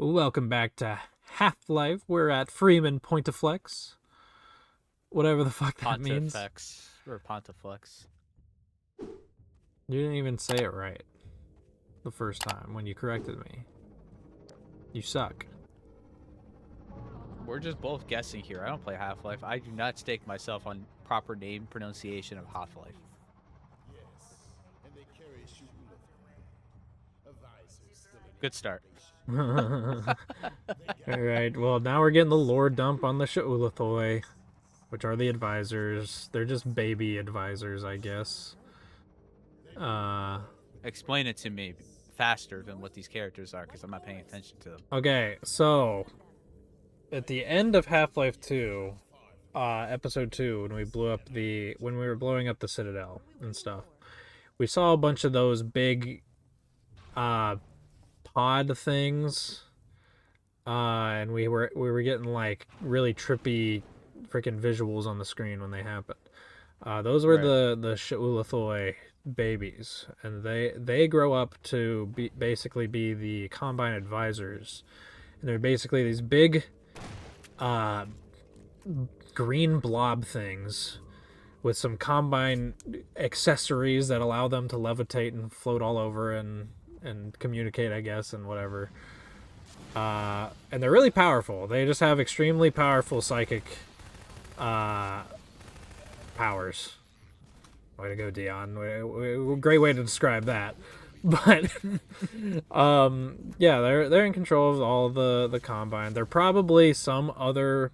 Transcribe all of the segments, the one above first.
Welcome back to Half-Life. We're at Freeman Point of Flex. Whatever the fuck that means. Pontifex or Pontiflex. You didn't even say it right the first time when you corrected me. You suck. We're just both guessing here. I don't play Half-Life. I do not stake myself on proper name pronunciation of Half-Life. Yes, and they carry a visor still in Good start. Alright, well now we're getting the lore dump on the Sha'ulathoi, which are the advisors. They're just baby advisors, I guess. Explain it to me faster than what these characters are, because I'm not paying attention to them. Okay, so at the end of Half-Life 2, episode 2, when we were blowing up the Citadel and stuff, we saw a bunch of those big pod things, and we were getting like really trippy freaking visuals on the screen when they happened. Those were the Sha'ulathoi babies, and they grow up to basically be the Combine advisors, and they're basically these big green blob things with some Combine accessories that allow them to levitate and float all over and communicate, I guess, and whatever. And they're really powerful. They just have extremely powerful psychic powers. Way to go, Dion. Great way to describe that. But yeah, they're in control of all the Combine. They're probably some other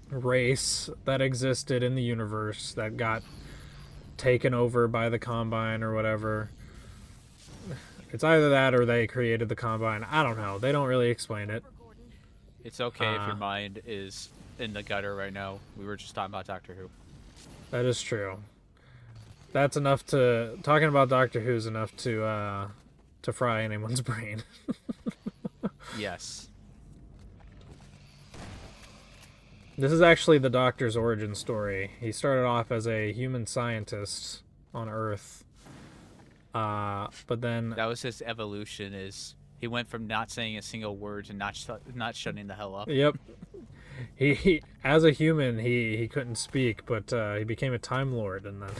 race that existed in the universe that got taken over by the Combine or whatever. It's either that or they created the Combine. I don't know. They don't really explain it. It's okay if your mind is in the gutter right now. We were just talking about Doctor Who. That is true. That's enough to... Talking about Doctor Who's enough to fry anyone's brain. Yes. This is actually the Doctor's origin story. He started off as a human scientist on Earth. But then... That was his evolution, is he went from not saying a single word to not shutting the hell up. Yep. He as a human, he couldn't speak, but he became a Time Lord, and then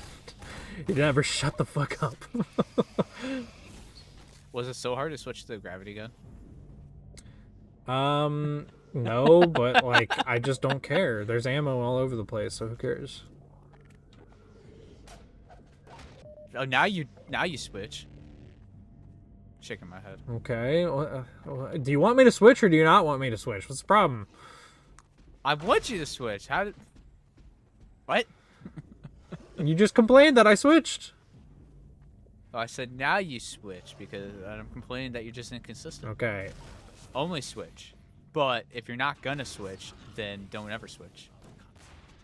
he never shut the fuck up. Was it so hard to switch to the gravity gun? No, but like I just don't care. There's ammo all over the place, so who cares? Oh, now you switch. Shaking my head. Okay. Do you want me to switch or do you not want me to switch? What's the problem? I want you to switch. How did? What? You just complained that I switched. Oh, I said now you switch because I'm complaining that you're just inconsistent. Okay. Only switch. But if you're not gonna switch, then don't ever switch.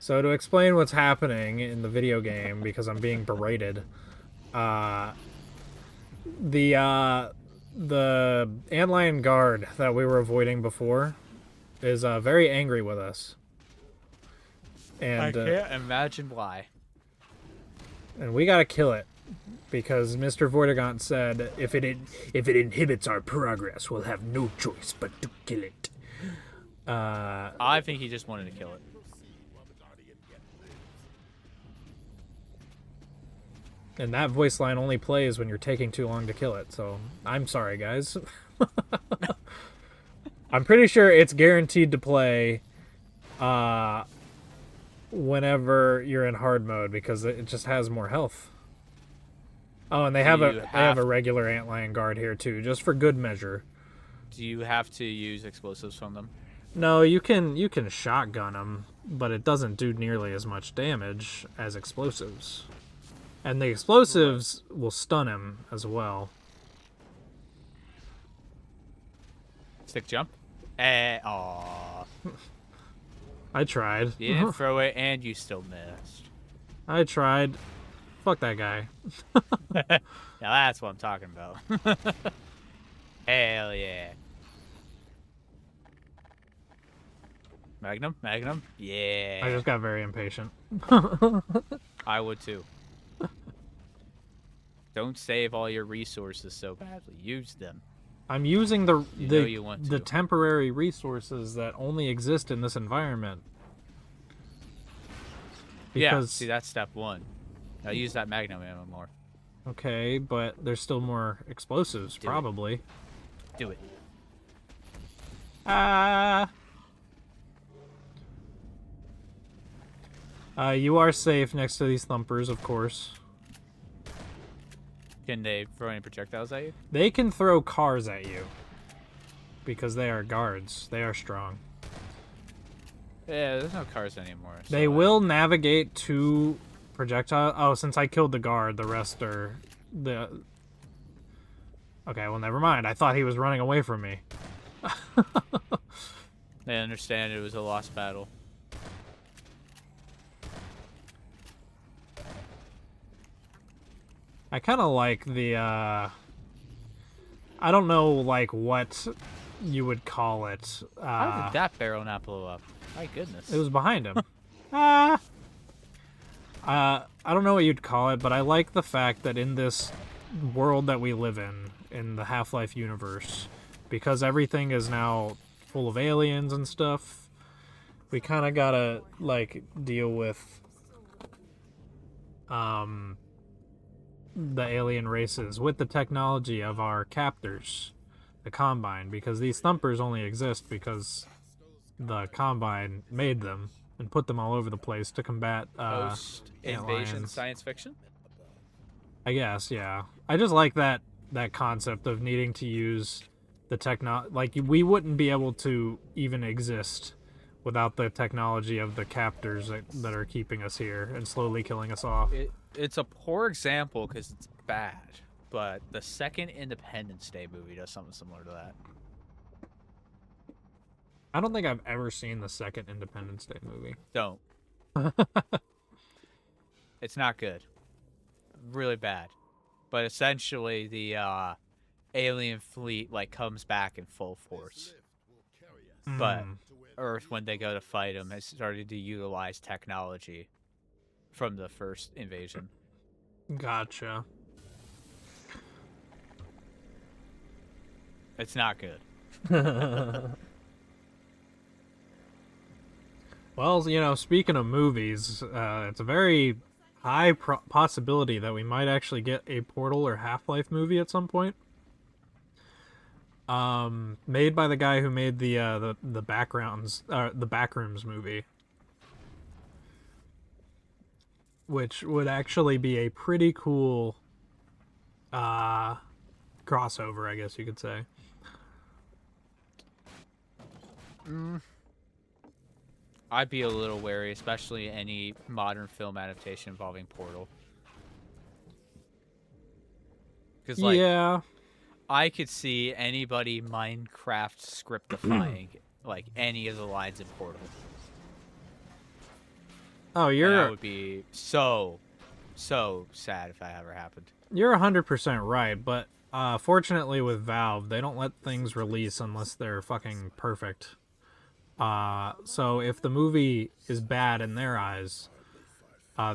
So to explain what's happening in the video game, because I'm being berated, the antlion guard that we were avoiding before is very angry with us. And I can't imagine why. And we gotta kill it, because Mr. Vortigaunt said if it inhibits our progress, we'll have no choice but to kill it. I think he just wanted to kill it. And that voice line only plays when you're taking too long to kill it, so I'm sorry, guys. I'm pretty sure it's guaranteed to play whenever you're in hard mode, because it just has more health. Oh, and they have a regular antlion guard here too, just for good measure. Do you have to use explosives from them? No, you can shotgun them, but it doesn't do nearly as much damage as explosives. And the explosives will stun him as well. Stick jump? Aw. I tried. You didn't throw it and you still missed. I tried. Fuck that guy. Now that's what I'm talking about. Hell yeah. Magnum? Yeah. I just got very impatient. I would too. Don't save all your resources so badly. Use them. I'm using the You know you want the to. temporary resources that only exist in this environment. Yeah, Because see, that's step one. Now use that magnum ammo more. okay, but there's still more explosives, Do it. probably. Do it. Ah. You are safe next to these thumpers, of course. Can they throw any projectiles at you? They can throw cars at you. Because they are guards. They are strong. Yeah, there's no cars anymore. So They will navigate to projectile. Oh, since I killed the guard, the rest are the. Okay, well, never mind. I thought he was running away from me. They understand it was a lost battle. I kind of like the. I don't know, like what you would call it. How did that barrel not blow up? My goodness. It was behind him. I don't know what you'd call it, but I like the fact that in this world that we live in the Half-Life universe, because everything is now full of aliens and stuff, we kind of gotta, like, deal with, the alien races with the technology of our captors, the Combine, because these thumpers only exist because the Combine made them and put them all over the place to combat Post-invasion lions. science fiction? I guess, yeah. I just like that concept of needing to use the like we wouldn't be able to even exist without the technology of the captors that are keeping us here and slowly killing us off. It's a poor example because it's bad, but the second Independence Day movie does something similar to that. I don't think I've ever seen the second Independence Day movie. Don't. It's not good. Really bad. But essentially, the alien fleet like comes back in full force. But Earth, when they go to fight them, has started to utilize technology from the first invasion. Gotcha. It's not good. Well, you know, speaking of movies, it's a very high possibility that we might actually get a Portal or Half-Life movie at some point. Made by the guy who made the Backrooms movie, which would actually be a pretty cool crossover, I guess you could say. I'd be a little wary, especially any modern film adaptation involving Portal. Because, like, yeah, I could see anybody Minecraft scriptifying, like, any of the lines in Portal. oh, And you're that would be so sad if that ever happened. You're 100% right, but fortunately with Valve, they don't let things release unless they're fucking perfect. So if the movie is bad in their eyes,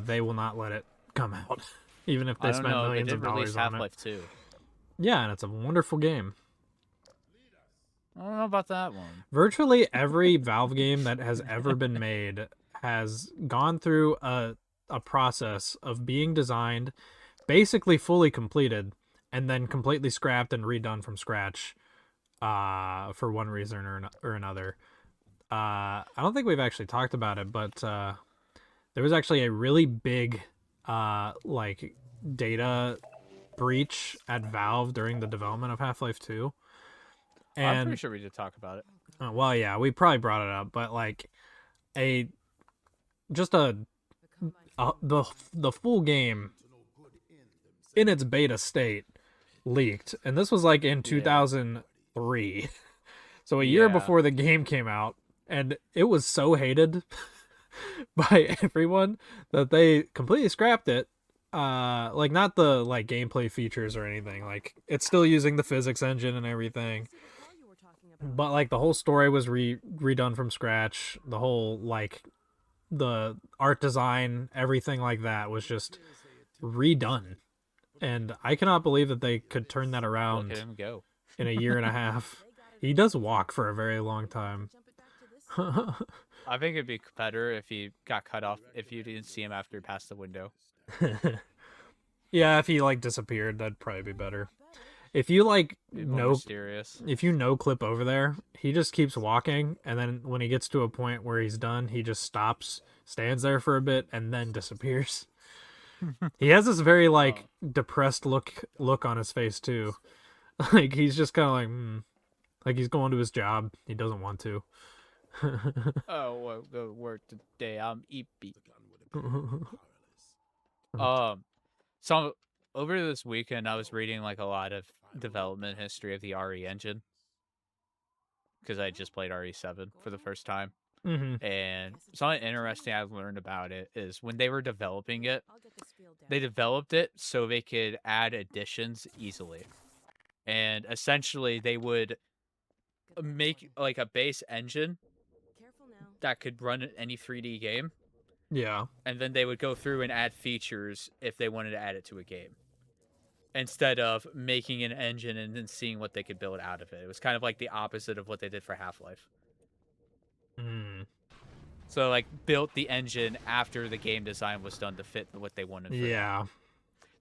they will not let it come out, even if they I don't spend know. They millions did of release dollars on it. Half-Life 2. Yeah, and it's a wonderful game. I don't know about that one. Virtually every Valve game that has ever been made has gone through a process of being designed, basically fully completed, and then completely scrapped and redone from scratch for one reason or another. I don't think we've actually talked about it, but there was actually a really big like data breach at Valve during the development of Half-Life 2. And I'm pretty sure we did talk about it. well, yeah, we probably brought it up, but like the full game in its beta state leaked, and this was like in 2003. So a year Yeah. before the game came out, and it was so hated by everyone that they completely scrapped it. Like not the like gameplay features or anything. Like it's still using the physics engine and everything. But like the whole story was redone from scratch. The whole like the art design, everything like that was just redone. And I cannot believe that they could turn that around Look at him go. in a year and a half. He does walk for a very long time. I think it'd be better if he got cut off if you didn't see him after he passed the window. Yeah, if he like disappeared, that'd probably be better. If you like Mysterious. if you no clip over there, he just keeps walking, and then when he gets to a point where he's done, he just stops, stands there for a bit, and then disappears. He has this very like depressed look on his face too. Like he's just kind of like he's going to his job. He doesn't want to. Oh, well, go work today. I'm eepy. So over this weekend, I was reading like a lot of development history of the RE engine because I just played RE7 for the first time. And something interesting I've learned about it is when they were developing it, they developed it so they could add additions easily. And essentially, they would make like a base engine that could run any 3D game. Yeah. And then they would go through and add features if they wanted to add it to a game. Instead of making an engine and then seeing what they could build out of it. It was kind of like the opposite of what they did for Half-Life. So, like, built the engine after the game design was done to fit what they wanted. Yeah.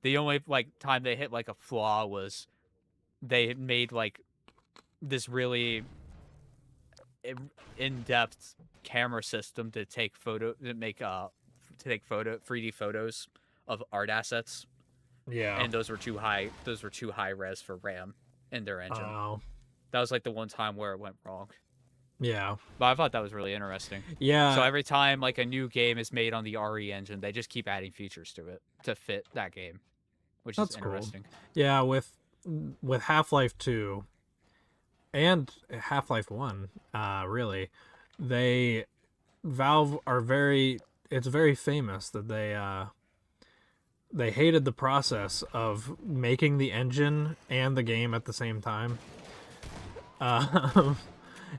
The only, like, time they hit, like, a flaw was they made, like, this really in-depth camera system to take 3D photos of art assets. Yeah. And those were too high res for RAM in their engine. Oh. That was like the one time where it went wrong. Yeah. But I thought that was really interesting. Yeah. So every time like a new game is made on the RE engine, they just keep adding features to it to fit that game, which That's is interesting. Cool. Yeah, with Half-Life 2 and Half-Life 1, really, Valve are it's very famous that they hated the process of making the engine and the game at the same time.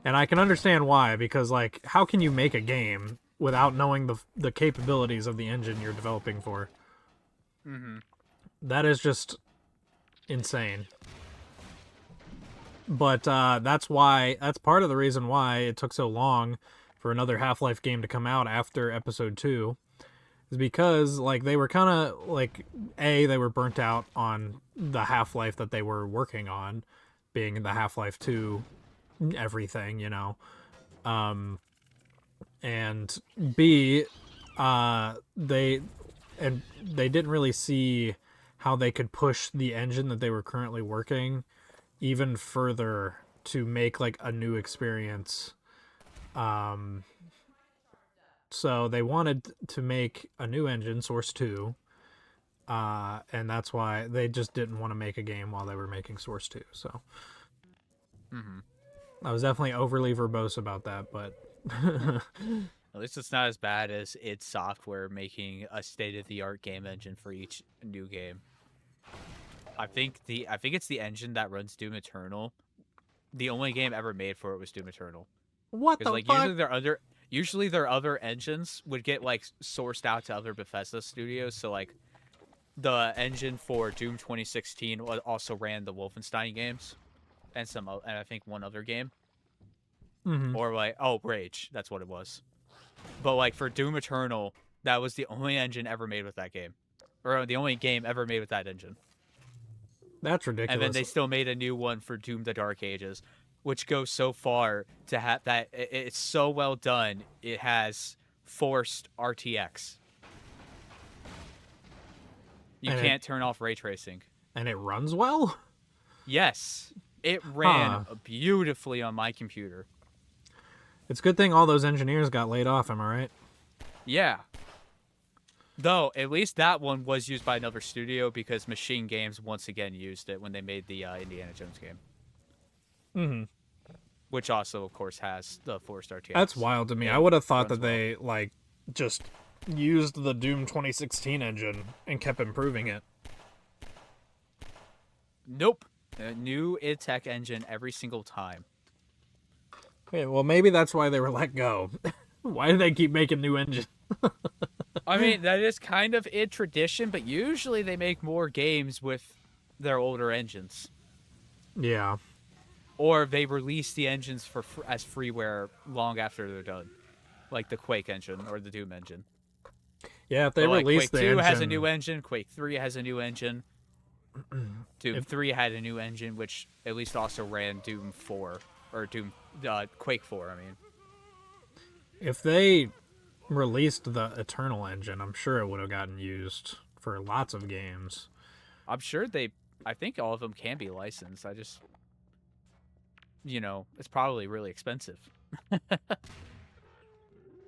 And I can understand why, because like, how can you make a game without knowing the capabilities of the engine you're developing for? That is just insane. But that's part of the reason why it took so long for another Half-Life game to come out after Episode 2, is because like they were kind of like they were burnt out on the Half-Life that they were working on, being the Half-Life 2 everything, you know. And B, they didn't really see how they could push the engine that they were currently working even further to make like a new experience. So they wanted to make a new engine, Source 2, and that's why they just didn't want to make a game while they were making Source 2. So I was definitely overly verbose about that, but at least it's not as bad as id Software making a state-of-the-art game engine for each new game. I think it's the engine that runs Doom Eternal. The only game ever made for it was Doom Eternal. What the like fuck? usually their other engines would get like sourced out to other Bethesda studios. So like the engine for Doom 2016 also ran the Wolfenstein games and I think one other game. Or like Rage, that's what it was. But like for Doom Eternal, that was the only engine ever made with that game, or the only game ever made with that engine. That's ridiculous. And then they still made a new one for Doom: The Dark Ages, which goes so far to have that it's so well done. It has forced RTX. You can't turn off ray tracing. And it runs well? Yes. It ran beautifully on my computer. It's a good thing all those engineers got laid off, am I right? Yeah. Though, at least that one was used by another studio because Machine Games once again used it when they made the Indiana Jones game. Which also, of course, has the forced RTX. That's wild to me. I would have thought that they, like, just used the Doom 2016 engine and kept improving it. Nope. A new id Tech engine every single time. Okay, well, maybe that's why they were let go. Why do they keep making new engines? I mean, that is kind of id tradition, but usually they make more games with their older engines. Yeah. or they release the engines for as freeware long after they're done, like the Quake engine or the Doom engine. Yeah, if they But, like, release Quake the 2 engine, has a new engine. Quake 3 has a new engine. Doom If- 3 had a new engine, which at least also ran Doom 4 or Quake 4. I mean, if they released the Eternal engine, I'm sure it would have gotten used for lots of games. I'm sure I think all of them can be licensed. I just, it's probably really expensive.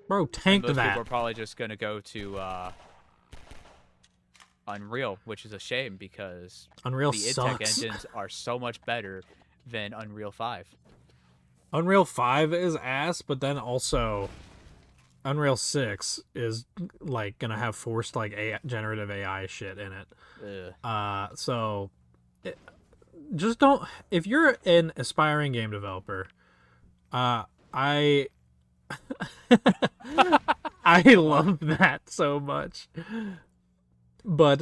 Bro, And tank most that. people are probably just gonna go to Unreal, which is a shame because Unreal the sucks. id Tech engines are so much better than Unreal 5. Unreal 5 is ass, but then also Unreal 6 is like gonna have forced like generative AI shit in it. Ugh. So just don't. If you're an aspiring game developer, I I love that so much. But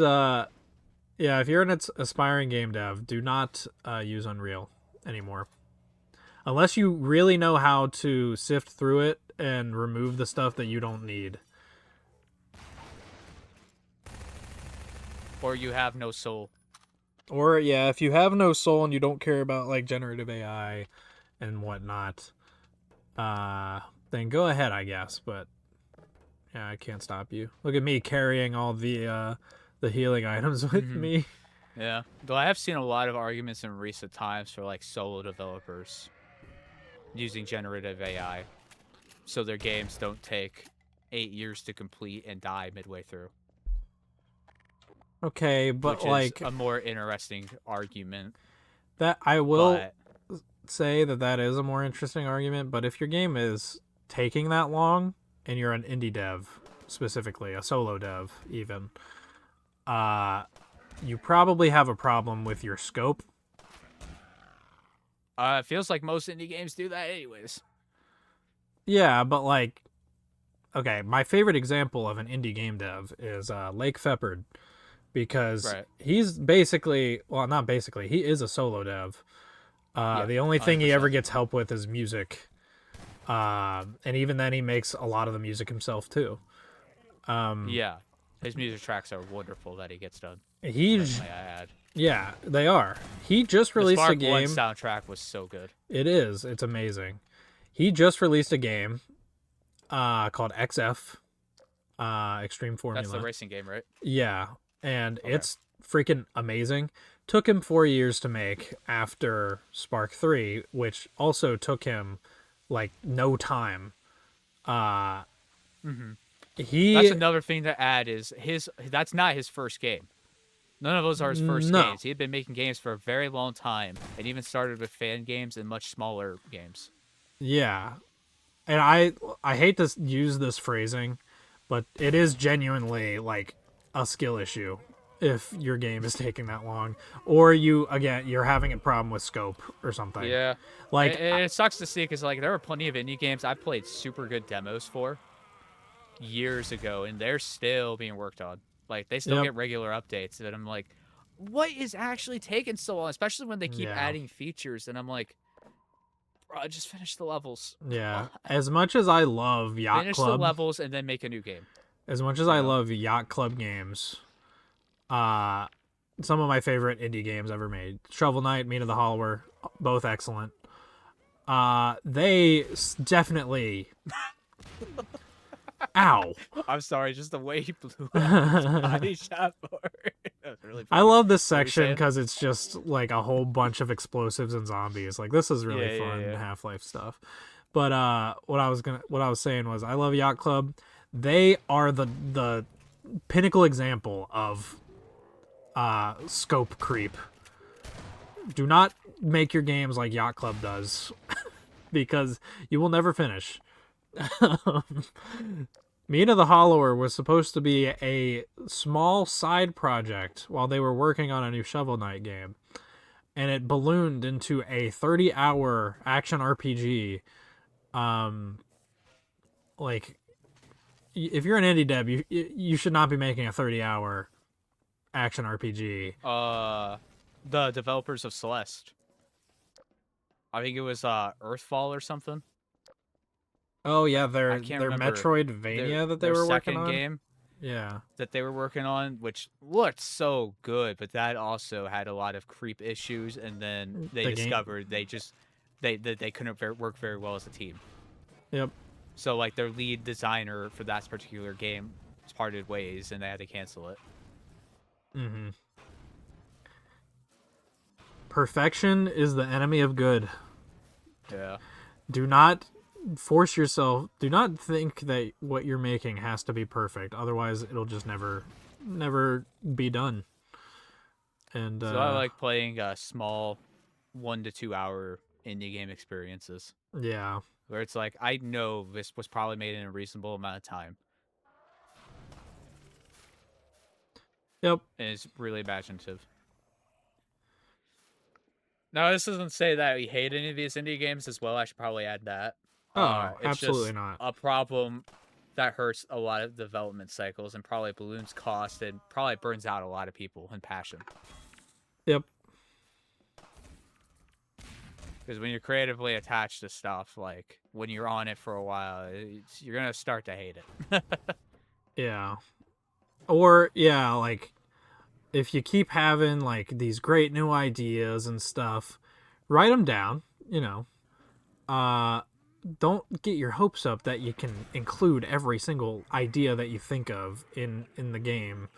yeah, if you're an aspiring game dev, do not use Unreal anymore. Unless you really know how to sift through it and remove the stuff that you don't need. Or you have no soul. Or yeah, if you have no soul and you don't care about like generative AI and whatnot, then go ahead, I guess. But yeah, I can't stop you. Look at me carrying all the healing items with me. Yeah. Though I have seen a lot of arguments in recent times for like solo developers using generative AI so their games don't take 8 years to complete and die midway through. Okay, but Which like is a more interesting argument. that, I will But say that is a more interesting argument. But if your game is taking that long and you're an indie dev, specifically a solo dev, even, you probably have a problem with your scope. it feels like most indie games do that anyways. Yeah, but like, okay, my favorite example of an indie game dev is Lake Feppard, because Right. he's basically, well, not basically, he is a solo dev. Yeah, The only thing he ever 100%. gets help with is music. And even then, he makes a lot of the music himself too. Yeah. His music tracks are wonderful that he gets done. He's, May I add. yeah, they are. He just The released a Spark 1 game. soundtrack was so good. It is. It's amazing. He just released a game called XF, Extreme Formula. That's the racing game, right? Yeah, and Okay. it's freaking amazing. Took him 4 years to make after Spark 3, which also took him like no time. He That's another thing to add is that's not his first game. None of those are his first No. games. He had been making games for a very long time and even started with fan games and much smaller games. Yeah. And I hate to use this phrasing, but it is genuinely like a skill issue if your game is taking that long, or you're having a problem with scope or something. Yeah. Like It sucks to see because like there were plenty of indie games I played super good demos for years ago and they're still being worked on. Like they still Yep. get regular updates and I'm like, what is actually taking so long? Especially when they keep Yeah. adding features and I'm like, bro, just finish the levels. yeah, as much as I love Yacht Finish the Club, levels and then make a new game. as much as I love Yacht Club games, some of my favorite indie games ever made, Shovel Knight, Meat of the Hollower, both excellent. They definitely. Ow. I'm sorry, just the way he blew up his body shot forward. That was really I funny. love this What were you section saying? because it's just like a whole bunch of explosives and zombies. Like this is really Yeah, fun yeah. Half-Life stuff. But what I was saying was I love Yacht Club. They are the pinnacle example of scope creep. Do not make your games like Yacht Club does because you will never finish. Meat of the Hollower was supposed to be a small side project while they were working on a new Shovel Knight game. And it ballooned into a 30-hour action RPG. Like, if you're an indie dev, you should not be making a 30-hour action RPG. The developers of Celeste. I think it was Earthfall or something. Oh yeah, I their can't their remember Metroidvania that they their were working second on. game Yeah. that they were working on, which looked so good, but that also had a lot of creep issues. And then they The game. discovered they couldn't work very well as a team. Yep. So like their lead designer for that particular game parted ways, and they had to cancel it. Mm-hmm. Perfection is the enemy of good. Yeah. Do not force yourself. Do not think that what you're making has to be perfect. Otherwise, it'll just never be done. And So I like playing small 1 to 2 hour indie game experiences yeah. where it's like I know this was probably made in a reasonable amount of time, Yep. and it's really imaginative. Now, this doesn't say that we hate any of these indie games as well. I should probably add that. Oh, It's absolutely just not. a problem that hurts a lot of development cycles and probably balloons cost and probably burns out a lot of people and passion. Yep. Because when you're creatively attached to stuff, like when you're on it for a while, you're gonna start to hate it. Yeah. Or yeah, like if you keep having like these great new ideas and stuff, write them down, you know. Don't get your hopes up that you can include every single idea that you think of in the game,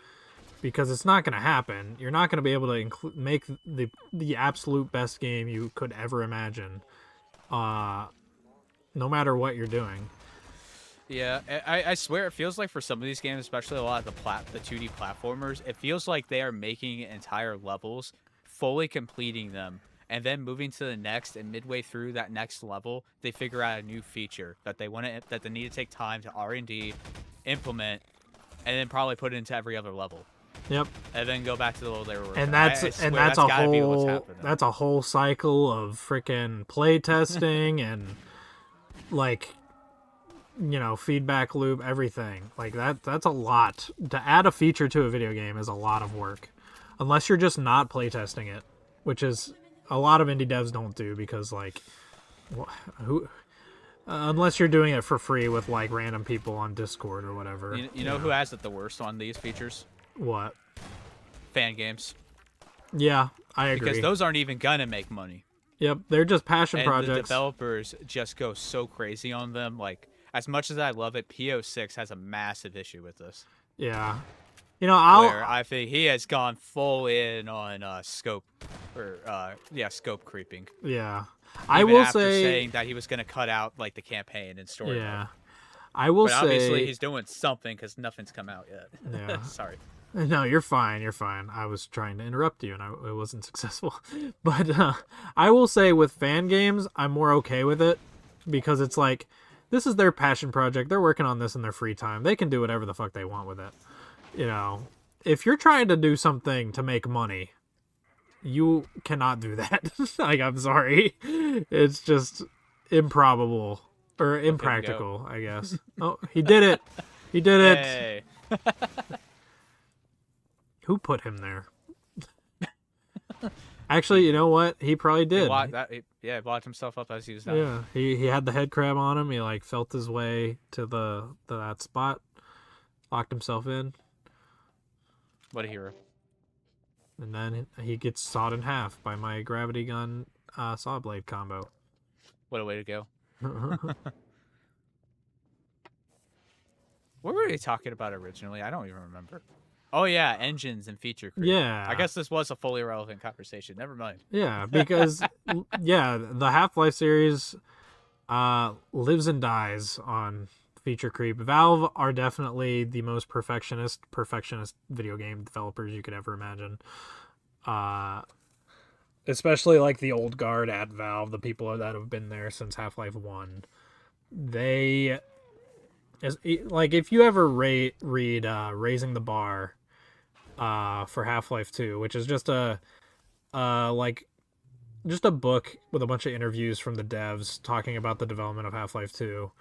because it's not going to happen. You're not going to be able to make the absolute best game you could ever imagine, no matter what you're doing. Yeah, I swear it feels like for some of these games, especially a lot of the 2D platformers, it feels like they are making entire levels, fully completing them, and then moving to the next. And midway through that next level, they figure out a new feature that they need to take time to R&D, implement, and then probably put it into every other level. Yep. And then go back to the level they were working. And that's a whole cycle of freaking play testing and like, you know, feedback loop, everything like that's a lot to add a feature to a video game. Is a lot of work, unless you're just not playtesting it, which is a lot of indie devs don't do, because like who unless you're doing it for free with like random people on Discord or whatever. You know who has it the worst on these features? What? Fan games. Yeah, I agree, because those aren't even gonna make money. Yep, they're just passion and projects. The developers just go so crazy on them. Like, as much as I love it, PO6 has a massive issue with this. Yeah. You know, where I think he has gone full in on scope creeping. Yeah. I will say, saying that he was going to cut out like the campaign and story. Yeah. Mode. I will say obviously he's doing something because nothing's come out yet. Yeah. Sorry. No, you're fine. You're fine. I was trying to interrupt you and it wasn't successful. But I will say with fan games, I'm more okay with it, because it's like, this is their passion project. They're working on this in their free time. They can do whatever the fuck they want with it. You know, if you're trying to do something to make money, you cannot do that. Like, I'm sorry. It's just improbable or impractical, I guess. Oh, he did it. He did it. Hey. Who put him there? Actually, you know what? He probably did. He blocked himself up as he was down. Yeah, he had the head crab on him. He like felt his way to that spot, locked himself in. What a hero! And then he gets sawed in half by my gravity gun saw blade combo. What a way to go! What were we talking about originally? I don't even remember. Oh yeah, engines and feature creep. Yeah. I guess this was a fully relevant conversation. Never mind. Yeah, because yeah, the Half-Life series lives and dies on feature creep. Valve are definitely the most perfectionist video game developers you could ever imagine. Especially like the old guard at Valve, the people that have been there since Half-Life 1. They like, if you ever read Raising the Bar for Half-Life 2, which is just a book with a bunch of interviews from the devs talking about the development of Half-Life 2.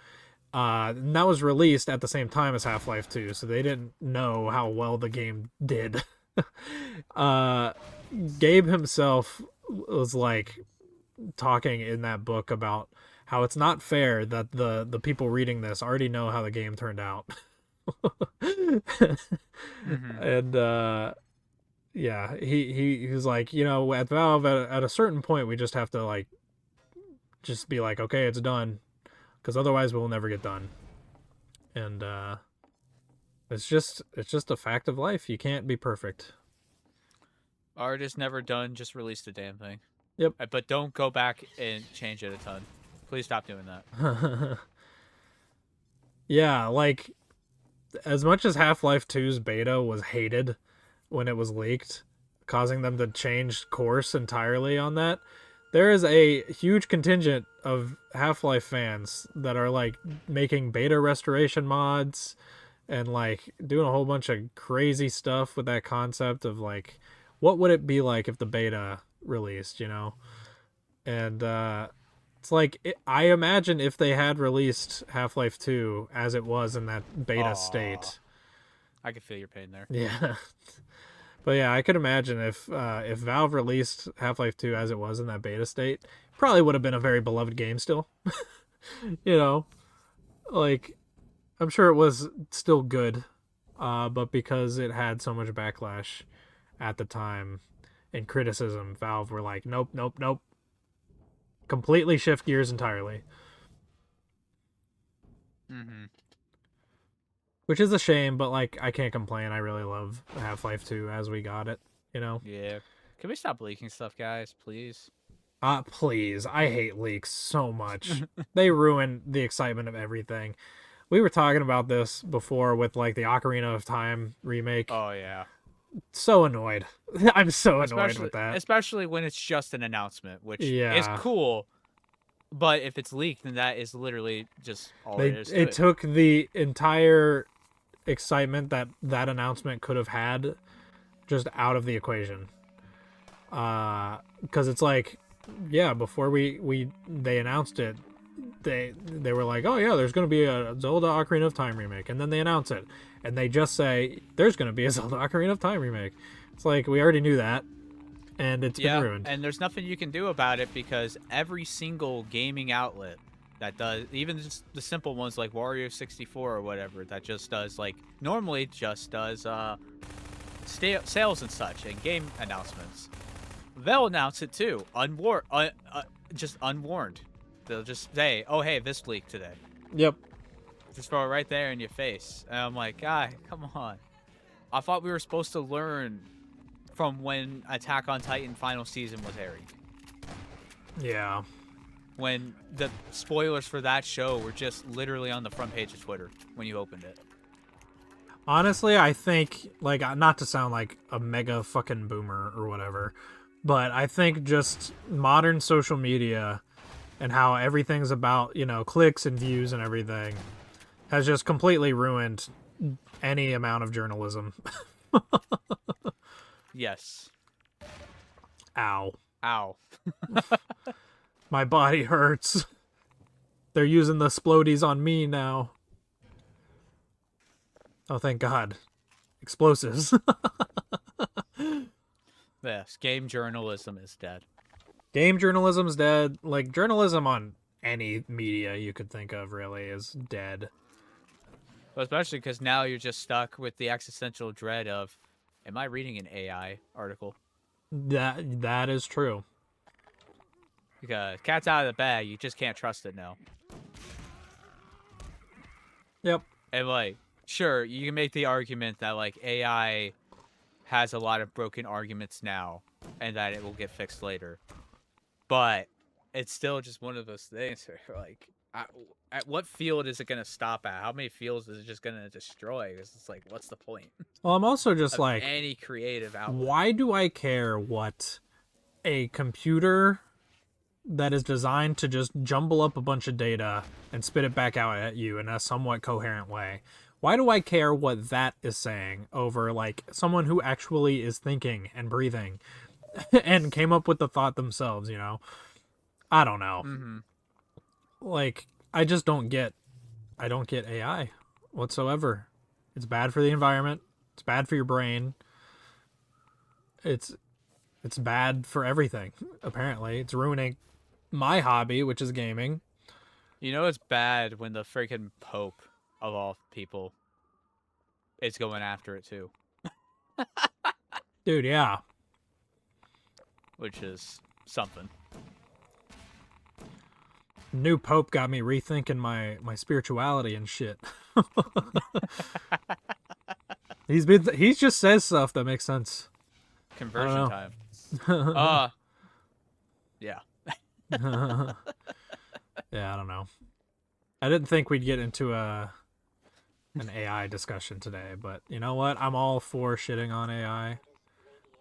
And that was released at the same time as Half-Life 2, so they didn't know how well the game did. Gabe himself was like, talking in that book about how it's not fair that the people reading this already know how the game turned out. Mm-hmm. And yeah, he was like, at Valve at a certain point we just have to like just be like, okay, it's done, because otherwise we'll never get done. And it's just a fact of life. You can't be perfect. Art is never done. Just release the damn thing. Yep. But don't go back and change it a ton. Please stop doing that. Yeah, like as much as Half-Life 2's beta was hated when it was leaked, causing them to change course entirely on that, there is a huge contingent of Half-Life fans that are like making beta restoration mods and like doing a whole bunch of crazy stuff with that concept of like, what would it be like if the beta released, And it's like, I imagine if they had released Half-Life 2 as it was in that beta state. I can feel your pain there. Yeah. But yeah, I could imagine if Valve released Half-Life 2 as it was in that beta state, probably would have been a very beloved game still. Like, I'm sure it was still good, but because it had so much backlash at the time and criticism, Valve were like, nope, nope, nope. Completely shift gears entirely. Mm-hmm. Which is a shame, but like I can't complain. I really love Half-Life 2 as we got it, Yeah. Can we stop leaking stuff, guys, please? Please. I hate leaks so much. They ruin the excitement of everything. We were talking about this before with like the Ocarina of Time remake. Oh yeah. So annoyed. I'm so annoyed with that. Especially when it's just an announcement, which is Yeah. cool. But if it's leaked, then that is literally just all it is. It took the entire excitement that announcement could have had just out of the equation. Because it's like, yeah, before they announced it, they were like, oh yeah, there's going to be a Zelda Ocarina of Time remake, and then they announce it, and they just say there's going to be a Zelda Ocarina of Time remake. It's like, we already knew that, and it's been ruined. And there's nothing you can do about it because every single gaming outlet that does, even just the simple ones like Wario 64 or whatever, that just does like normally just does sales and such and game announcements, they'll announce it too, just unwarned. They'll just say, oh hey, this leaked today. Yep. Just throw it right there in your face. And I'm like, guy, come on. I thought we were supposed to learn from when Attack on Titan final season was airing. Yeah. When the spoilers for that show were just literally on the front page of Twitter when you opened it. Honestly, I think, like, not to sound like a mega fucking boomer or whatever, but I think just modern social media and how everything's about, clicks and views and everything has just completely ruined any amount of journalism. Yes. Ow. Ow. My body hurts. They're using the splodies on me now. Oh, thank God. Explosives. Yes, game journalism is dead. Game journalism's dead. Like, journalism on any media you could think of, really, is dead. Well, especially because now you're just stuck with the existential dread of, am I reading an AI article? That is true. Because cat's out of the bag, you just can't trust it now. Yep. And, like, sure, you can make the argument that, like, AI has a lot of broken arguments now, and that it will get fixed later. But it's still just one of those things where, like, at what field is it going to stop at? How many fields is it just going to destroy? Because it's like, what's the point? Well, I'm also just like, any creative outlet. Why do I care what a computer that is designed to just jumble up a bunch of data and spit it back out at you in a somewhat coherent way? Why do I care what that is saying over, like, someone who actually is thinking and breathing and came up with the thought themselves, I don't know. Mm-hmm. Like, I just don't get AI whatsoever. It's bad for the environment. It's bad for your brain. It's bad for everything, apparently. It's ruining my hobby, which is gaming. You know it's bad when the freaking Pope of all people is going after it too. Dude, yeah. Which is something. New Pope got me rethinking my spirituality and shit. He's just says stuff that makes sense. Conversion time. Yeah. Yeah, I don't know. I didn't think we'd get into an AI discussion today, but you know what? I'm all for shitting on AI.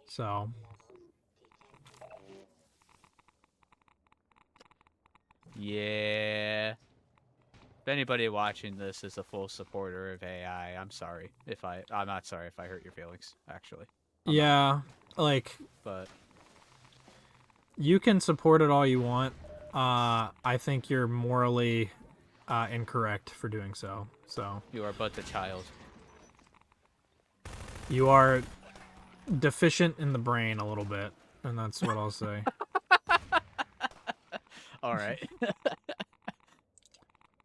So, Yeah. If anybody watching this is a full supporter of AI, I'm sorry if I'm not sorry if I hurt your feelings, actually. yeah, like But you can support it all you want. I think you're morally incorrect for doing so. So, you are but a child. you are deficient in the brain a little bit, and that's what I'll say. All right.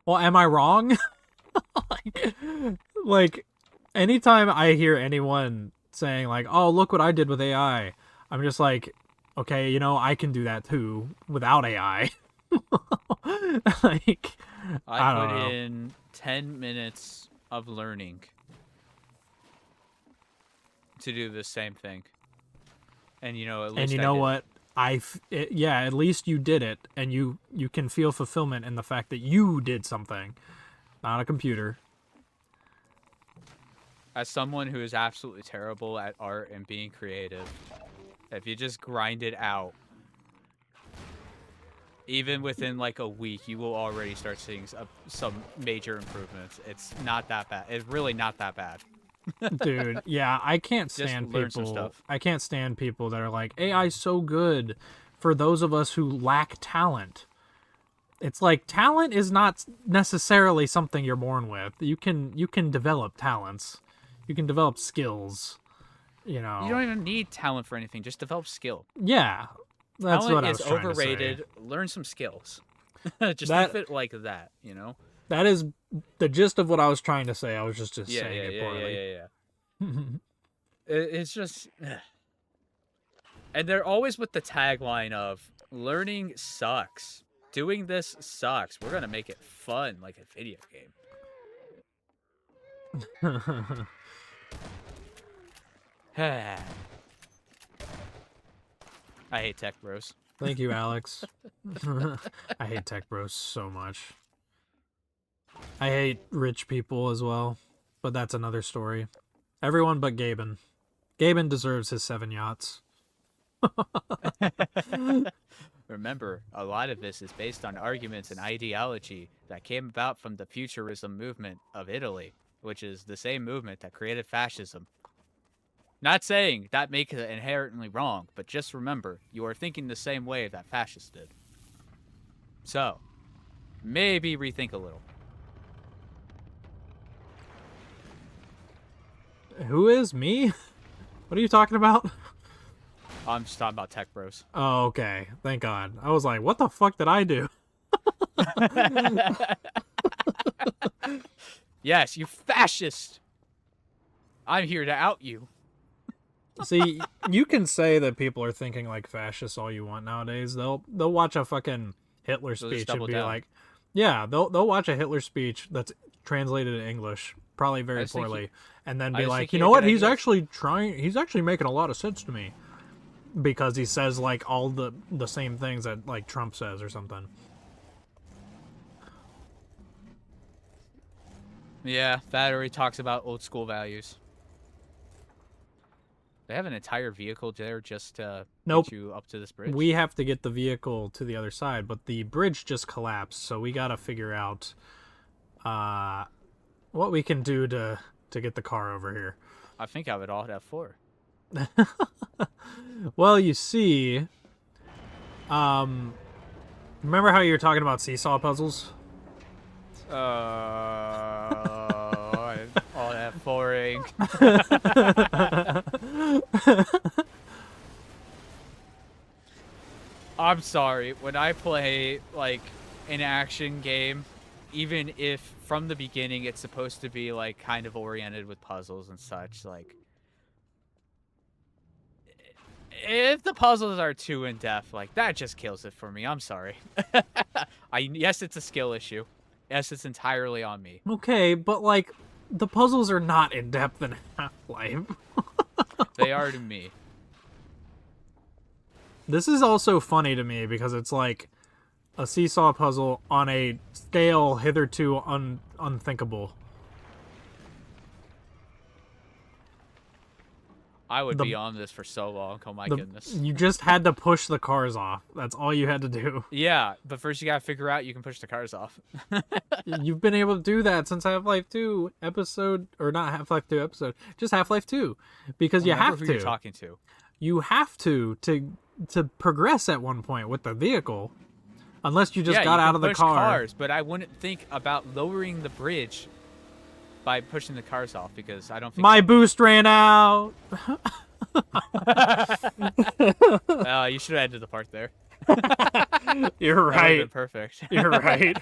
Well, am I wrong? like, anytime I hear anyone saying like, "Oh, look what I did with AI," I'm just like, okay, you know, I can do that too without AI. like, I I don't put know. in 10 minutes of learning to do the same thing. And you know, at least And you I know did it. what? Yeah, at least you did it, and you can feel fulfillment in the fact that you did something, not a computer. As someone who is absolutely terrible at art and being creative, if you just grind it out, even within like a week, you will already start seeing some major improvements. It's not that bad. It's really not that bad. Dude, yeah, I can't Just stand learn some people. stuff. I can't stand people that are like, AI's so good for those of us who lack talent. It's like talent is not necessarily something you're born with. You can develop talents. You can develop skills, you know. You don't even need talent for anything. Just develop skill. Yeah. That's Talent what I is was trying overrated. to say. Learn some skills. Just That- leave it like that, you know? That is the gist of what I was trying to say. I was just Yeah, saying it poorly. It's just, and they're always with the tagline of "learning sucks." Doing this sucks. We're gonna make it fun, like a video game. I hate tech bros. Thank you, Alex. I hate tech bros so much. I hate rich people as well, but that's another story. Everyone but Gaben. Gaben deserves his 7 yachts. Remember, a lot of this is based on arguments and ideology that came about from the futurism movement of Italy, which is the same movement that created fascism. Not saying that makes it inherently wrong, but just remember, you are thinking the same way that fascists did. So, maybe rethink a little. Who is me? What are you talking about? I'm just talking about tech bros. Oh, okay. Thank God. I was like, what the fuck did I do? Yes, you fascist! I'm here to out you. See, you can say that people are thinking like fascists all you want nowadays. They'll watch a fucking Hitler They'll just speech and double be down. like, yeah, they'll watch a Hitler speech that's translated in English, probably very just think poorly, and then I be just like, think you he know had what? good He's ideas." actually making a lot of sense to me because he says like all the same things that like Trump says or something. Yeah, Battery talks about old school values. They have an entire vehicle there just to Nope. get you up to this bridge. We have to get the vehicle to the other side, but the bridge just collapsed, so we gotta figure out what we can do to get the car over here. I think I would all have 4. Well, you see, remember how you were talking about seesaw puzzles? All that boring. I'm sorry. When I play like an action game, even if from the beginning it's supposed to be like kind of oriented with puzzles and such, like if the puzzles are too in depth, like that just kills it for me. I'm sorry. Yes, it's a skill issue. Yes, it's entirely on me. Okay, but like the puzzles are not in depth in Half-Life. They are to me. This is also funny to me because it's like a seesaw puzzle on a scale hitherto unthinkable. I would be on this for so long. Oh my goodness. You just had to push the cars off. That's all you had to do. Yeah, but first you gotta figure out you can push the cars off. You've been able to do that since Half-Life 2 episode, or not Half-Life 2 episode, just Half-Life 2, because you have who to. you're talking to. You have to progress at one point with the vehicle, unless you just got out of the car. Cars, but I wouldn't think about lowering the bridge by pushing the cars off because I don't think my boost ran out. You should have ended the part there. You're right. Perfect. You're right.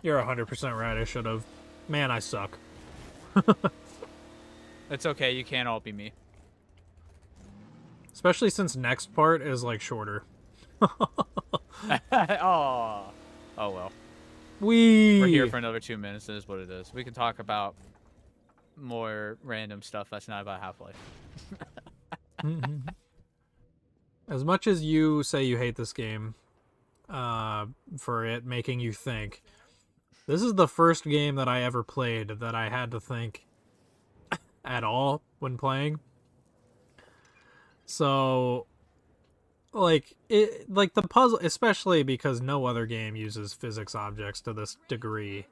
You're 100% right. I should have. Man, I suck. It's okay. You can't all be me. Especially since next part is like shorter. Oh well. We're here for another 2 minutes. It is what it is. We can talk about more random stuff that's not about Half-Life. As much as you say you hate this game, for it making you think, this is the first game that I ever played that I had to think at all when playing. So, like the puzzle, especially because no other game uses physics objects to this degree.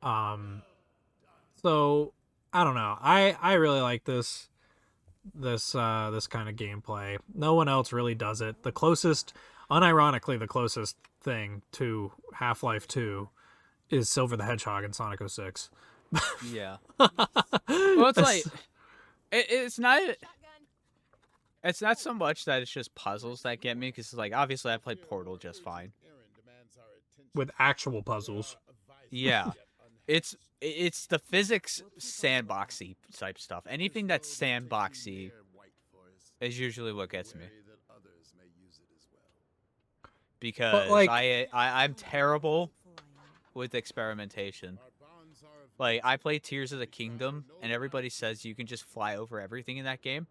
So I don't know. I really like this kind of gameplay. No one else really does it. Unironically, the closest thing to Half-Life 2 is Silver the Hedgehog in Sonic 06. Yeah. Well, it's like it's not. It's not so much that it's just puzzles that get me, because like obviously I played Portal just fine. With actual puzzles. Yeah, it's the physics sandboxy type stuff. Anything that's sandboxy is usually what gets me. Because like, I'm terrible with experimentation. Like I play Tears of the Kingdom, and everybody says you can just fly over everything in that game.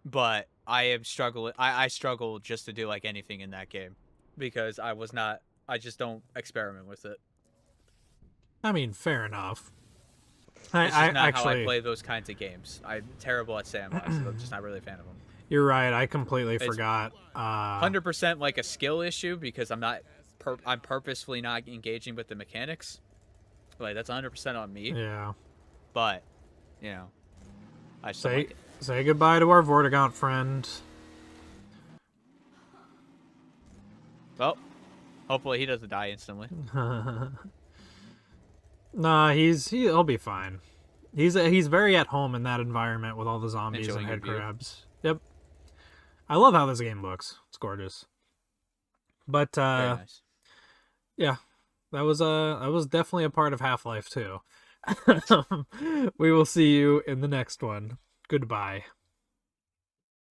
But I struggle just to do like anything in that game because I just don't experiment with it. I mean, fair enough. It's just not how I play those kinds of games. I'm terrible at sandboxes. I'm just not really a fan of them. You're right. I completely forgot. 100% like a skill issue because I'm purposefully not engaging with the mechanics. Like that's 100% on me. Yeah. But, you know, I still like it. Say goodbye to our Vortigaunt friend. Well, hopefully he doesn't die instantly. Nah, he'll be fine. He's very at home in that environment with all the zombies and head crabs. Yep. I love how this game looks. It's gorgeous. But Very nice. Yeah, that was definitely a part of Half-Life too. We will see you in the next one. Goodbye.